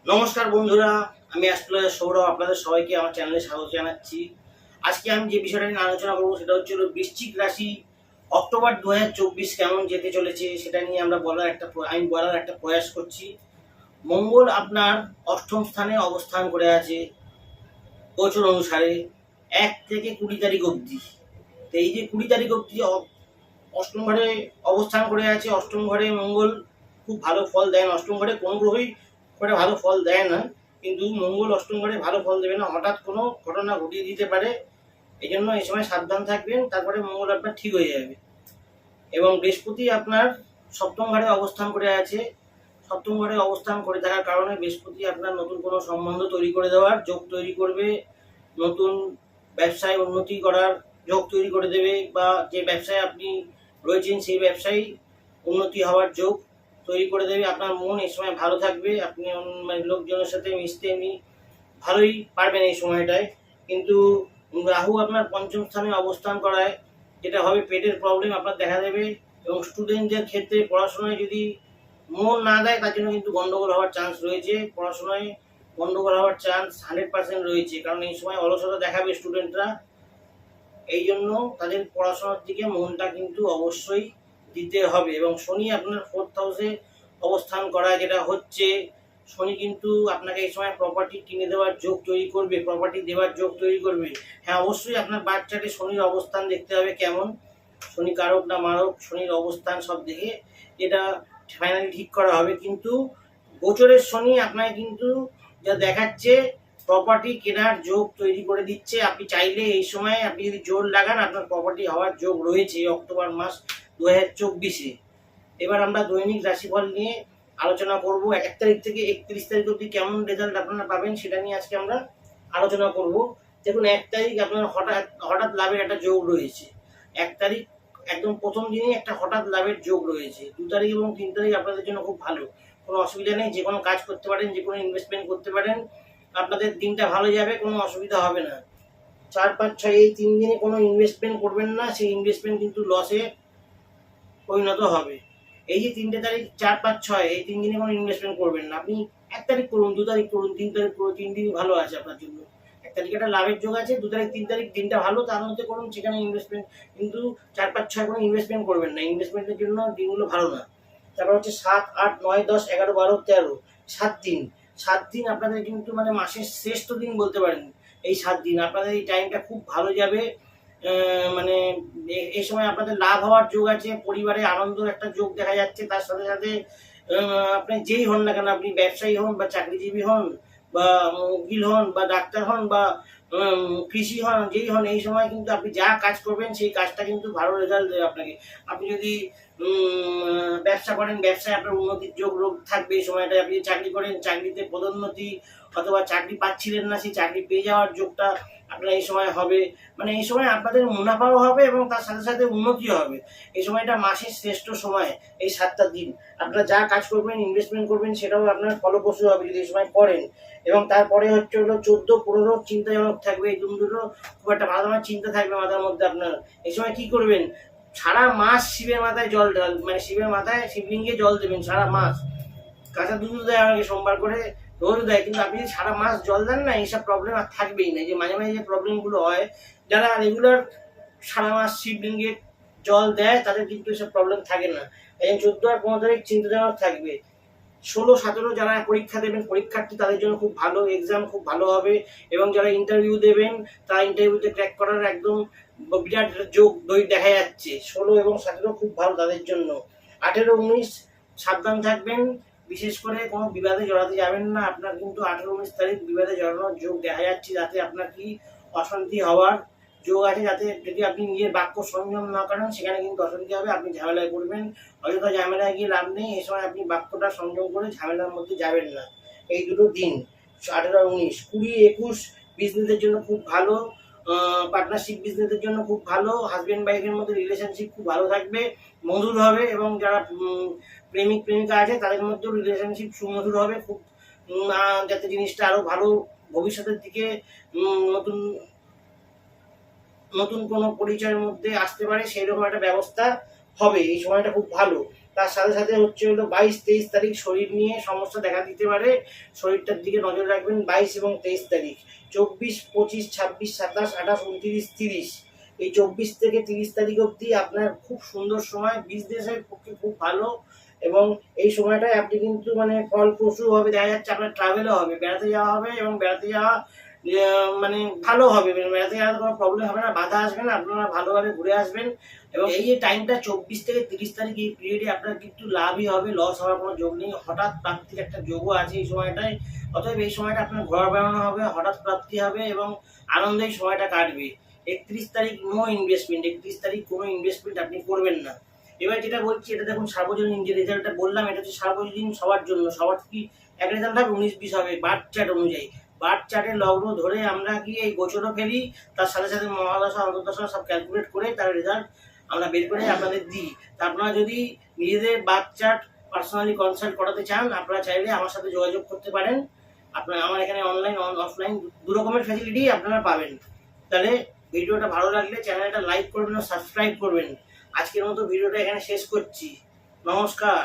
নমস্কার বন্ধুরা, আমি অ্যাস্ট্রোলজার সৌরভ। আপনাদের সবাইকে আমার চ্যানেলে স্বাগত জানাচ্ছি। আজকে আমি যে বিষয়টা নিয়ে আলোচনা করবো সেটা হচ্ছে বৃশ্চিক রাশি অক্টোবর 2024 কেমন যেতে চলেছে সেটা নিয়ে আমি বলার একটা প্রয়াস করছি। মঙ্গল আপনার অষ্টম স্থানে অবস্থান করে আছে গোচর অনুসারে 1 থেকে 20 তারিখ অবধি। তো এই যে 20 তারিখ অবধি অষ্টম ঘরে অবস্থান করে আছে। অষ্টম ঘরে মঙ্গল খুব ভালো ফল দেয় না। অষ্টম ঘরে কোনো গ্রহই করে ভালো ফল দেয় না, কিন্তু মঙ্গল অষ্টম ঘরে ভালো ফল দেবে না, হঠাৎ কোনো ঘটনা ঘটিয়ে দিতে পারে। এই জন্য এই সময় সাবধান থাকবেন, তারপরে মঙ্গল আপনার ঠিক হয়ে যাবে। এবং বৃহস্পতি আপনার সপ্তম ঘরে অবস্থান করে আছে। সপ্তম ঘরে অবস্থান করে থাকার কারণে বৃহস্পতি আপনার নতুন কোনো সম্বন্ধ তৈরি করে দেওয়ার যোগ তৈরি করবে, নতুন ব্যবসায় উন্নতি করার যোগ তৈরি করে দেবে, বা যে ব্যবসায় আপনি রয়েছেন সেই ব্যবসায় উন্নতি হওয়ার যোগ তৈরি করে দেবে। আপনার মন এই সময় ভালো থাকবে, আপনি লোকজনের সাথে মিশতে এমনি ভালোই পারবেন এই সময়টায়। কিন্তু রাহু আপনার পঞ্চম স্থানে অবস্থান করায় যেটা হবে, পেটের প্রবলেম আপনার দেখা দেবে। এবং স্টুডেন্টদের ক্ষেত্রে পড়াশোনায় যদি মন না দেয় তার জন্য কিন্তু গন্ডগোল হওয়ার চান্স রয়েছে। পড়াশোনায় গন্ডগোল হওয়ার চান্স 100% রয়েছে, কারণ এই সময় অলসতা দেখাবে স্টুডেন্টরা। এই জন্য তাদের পড়াশোনার দিকে মনটা কিন্তু অবশ্যই দিতে হবে। এবং শনি আপনার 4th হাউসে অবস্থান করা যেটা হচ্ছে, শনি কিন্তু আপনাকে এই সময় প্রপার্টি কিনে দেওয়ার যোগ তৈরি করবে, প্রপার্টি দেওয়ার যোগ তৈরি করবে। হ্যাঁ, অবশ্যই আপনার বাচ্চাকে শনির অবস্থান দেখতে হবে কেমন, শনি কারক না মারক, শনির অবস্থান সব দেখে এটা ফাইনালি ঠিক করা হবে। কিন্তু গোচরের শনি আপনাকে কিন্তু যা দেখাচ্ছে, প্রপার্টি কেনার যোগ তৈরি করে দিচ্ছে। আপনি চাইলে এই সময় আপনি যদি জোর লাগান, আপনার প্রপার্টি হওয়ার যোগ রয়েছে অক্টোবর মাস 2024-এ। এবার আমরা দৈনিক রাশিফল নিয়ে আলোচনা করব। 1 তারিখ থেকে 31 তারিখ অবধি কেমন রেজাল্ট আপনারা পাবেন সেটা নিয়ে আজকে আমরা আলোচনা করব। দেখুন, 1 তারিখ আপনার হঠাৎ হঠাৎ লাভের একটা যোগ রয়েছে। 1 তারিখ একদম প্রথম দিনই একটা হঠাৎ লাভের যোগ রয়েছে। 2 তারিখ এবং 3 তারিখ আপনাদের জন্য খুব ভালো, কোনো অসুবিধা নেই। যে কোনো কাজ করতে পারেন, যে কোনো ইনভেস্টমেন্ট করতে পারেন, আপনাদের দিনটা ভালো যাবে, কোনো অসুবিধা হবে না। 4, 5, 6 এই 3 দিনে কোনো ইনভেস্টমেন্ট করবেন না, সেই ইনভেস্টমেন্ট কিন্তু লসে পরিণত হবে। এই যে 3টে তারিখ, 4, 5, 6 এই 3 দিনে কোনো ইনভেস্টমেন্ট করবেন না। আপনি 1 তারিখ করুন, 2 তারিখ করুন, 3 তারিখ করুন, 3 দিনই ভালো আছে আপনার জন্য। 1 তারিখে একটা লাভের যোগ আছে, 2 তারিখ 3 তারিখ দিনটা ভালো, তার মধ্যে করুন, সেখানে ইনভেস্টমেন্ট। কিন্তু 4, 5, 6 কোনো ইনভেস্টমেন্ট করবেন না, ইনভেস্টমেন্টের জন্য দিনগুলো ভালো না। তারপর হচ্ছে 7, 8, 9, 10, 11, 12, 13, 7 দিন। 7 দিন আপনাদের কিন্তু মানে মাসের শ্রেষ্ঠ দিন বলতে পারেন। এই 7 দিন আপনাদের এই টাইমটা খুব ভালো যাবে। মানে এই সময় আপনাদের লাভ হওয়ার যোগ আছে, পরিবারে আনন্দের একটা যোগ দেখা যাচ্ছে। তার সাথে সাথে আপনি যেই হন না কেন, আপনি ব্যবসায়ী হন বা চাকরিজীবী হন বা উকিল হন বা ডাক্তার হন বা কৃষি হন, যেই হন, এই সময় কিন্তু আপনি যা কাজ করবেন সেই কাজটা কিন্তু ভালো রেজাল্ট দেবে আপনাকে। আপনি যদি ব্যবসা করেন, ব্যবসায় আপনার উন্নতির যোগ থাকবে এই সময়টায়। আপনি চাকরি করেন, চাকরিতে পদোন্নতি, অথবা চাকরি পাচ্ছিলেন না সেই চাকরি পেয়ে যাওয়ার যোগটা আপনার এই সময় হবে। মানে এই সময় আপনাদের মুনাফাও হবে এবং তার সাথে সাথে উন্নতিও হবে। এই সময়টা মাসের শ্রেষ্ঠ সময়। এই 7টা দিন আপনারা যা কাজ করবেন, ইনভেস্টমেন্ট করবেন, সেটাও আপনার ফলপ্রসূ হবে যদি এই সময় করেন। এবং তারপরে হচ্ছে 14, 15 চিন্তাজনক থাকবে। এই দুটো খুব একটা ভালো ধরনের চিন্তা থাকবে মাথার মধ্যে আপনার। এই সময় কি করবেন, সারা মাস শিবের মাথায় জল ঢাল, মানে শিবের মাথায় শিবলিঙ্গে জল দেবেন সারা মাস। কাঁচা দুধ দেয় আমাকে সোমবার করে, রোজ দেয়, কিন্তু আপনি যদি সারা মাস জল দেন না, এইসব প্রবলেম আর থাকবেই না। যে মাঝে মাঝে যে প্রবলেমগুলো হয়, যারা রেগুলার সারা মাস শিবলিঙ্গে জল দেয় তাদের কিন্তু এসব প্রবলেম থাকে না। এই 14 আর 15 তারিখ চিন্তাজনক থাকবে। 16, 17 যারা পরীক্ষা দেবেন, পরীক্ষার্থী, তাদের জন্য খুব ভালো, এক্সাম খুব ভালো হবে। এবং যারা ইন্টারভিউ দেবেন, তারা ইন্টারভিউতে ক্র্যাক করার একদম বিরাট যোগ দেখা যাচ্ছে। 16 এবং 17 খুব ভালো তাদের জন্য। 18, 19 সাবধান থাকবেন, বিশেষ করে কোনো বিবাদে জড়াতে যাবেন না। আপনার কিন্তু 18, 19 তারিখ বিবাদে জড়ানোর যোগ দেখা যাচ্ছে, যাতে আপনার কি অশান্তি হওয়ার যোগ আছে। যাতে যদি আপনি নিজের বাক্য সংযম না করেন, সেখানে কিন্তু অশান্তি হবে, আপনি ঝামেলায় পড়বেন। অযথা ঝামেলায় গিয়ে লাভ নেই। এই সময় আপনি বাক্যটা সংযম করে ঝামেলার মধ্যে যাবেন না এই দুটো দিন, 18, 19। 20, 21 বিজনেসের জন্য খুব ভালো, পার্টনারশিপ বিজনেসের জন্য খুব ভালো। হাজব্যান্ড ওয়াইফের মধ্যে রিলেশনশিপ খুব ভালো থাকবে, মধুর হবে। এবং যারা প্রেমিক প্রেমিকা আছে তাদের মধ্যেও রিলেশনশিপ সুমধুর হবে খুব। যাতে জিনিসটা আরো ভালো ভবিষ্যতের দিকে নতুন নতুন কোনো পরিচয়ের মধ্যে আসতে পারে, সেই রকম একটা ব্যবস্থা হবে। এই সময়টা খুব ভালো। তার সাথে সাথে হচ্ছে হলো 22-23 তারিখ শরীর নিয়ে সমস্যা দেখা দিতে পারে, শরীরটার দিকে নজর রাখবেন। 22 এবং 23 তারিখ, 24, 25, 26, 27, 28, 29, 30, এই 24 থেকে 30 তারিখ অবধি আপনার খুব সুন্দর সময়, বিজনেসের পক্ষে খুব ভালো। এবং এই সময়টায় আপনি কিন্তু মানে ফলপ্রসূ হবে, দেখা যাচ্ছে আপনার ট্রাভেলও হবে, বেড়াতে যাওয়া হবে, এবং বেড়াতে যাওয়া মানে ভালো হবে, বেড়াতে যাওয়ার কোনো প্রবলেম হবে না, বাধা আসবে না, আপনারা ভালোভাবে ঘুরে আসবেন। এবং এই যে টাইমটা 24 থেকে 30 তারিখ, এই পিরিয়ডে আপনার কিন্তু লাভই হবে, লস হওয়ার কোনো যোগ নেই। হঠাৎ প্রাপ্তির একটা যোগও আছে এই সময়টায়। অতএব এই সময়টা আপনার ঘোরা বেড়ানো হবে, হঠাৎ প্রাপ্তি হবে এবং আনন্দেই সময়টা কাটবে। 31 তারিখ নো ইনভেস্টমেন্ট, 31 তারিখ কোনো ইনভেস্টমেন্ট আপনি করবেন না। এবার যেটা বলছি, এটা দেখুন সার্বজনীন যে রেজাল্টটা বললাম, এটা হচ্ছে সার্বজনীন, সবার জন্য, সবার কি এক রেজাল্ট হবে? 19-20 হবে বার্থ চার্ট অনুযায়ী। বার্থ চার্টের লগ্ন ধরে আমরা কি এই গোচরও ফেলি, তার সাথে সাথে মহাদশা অন্তর্দশা সব ক্যালকুলেট করে তার রেজাল্ট আমরা বের করে আপনাদের দিই। তা আপনারা যদি নিজেদের বার্থ চার্ট পার্সোনালি কনসাল্ট করাতে চান, আপনারা চাইলে আমার সাথে যোগাযোগ করতে পারেন। আপনারা আমার এখানে অনলাইন অফলাইন দু রকমের ফ্যাসিলিটি আপনারা পাবেন। তাহলে ভিডিওটা ভালো লাগলে চ্যানেলটা লাইক করবেন ও সাবস্ক্রাইব করবেন। আজকের মতো ভিডিওটা এখানে শেষ করছি। নমস্কার।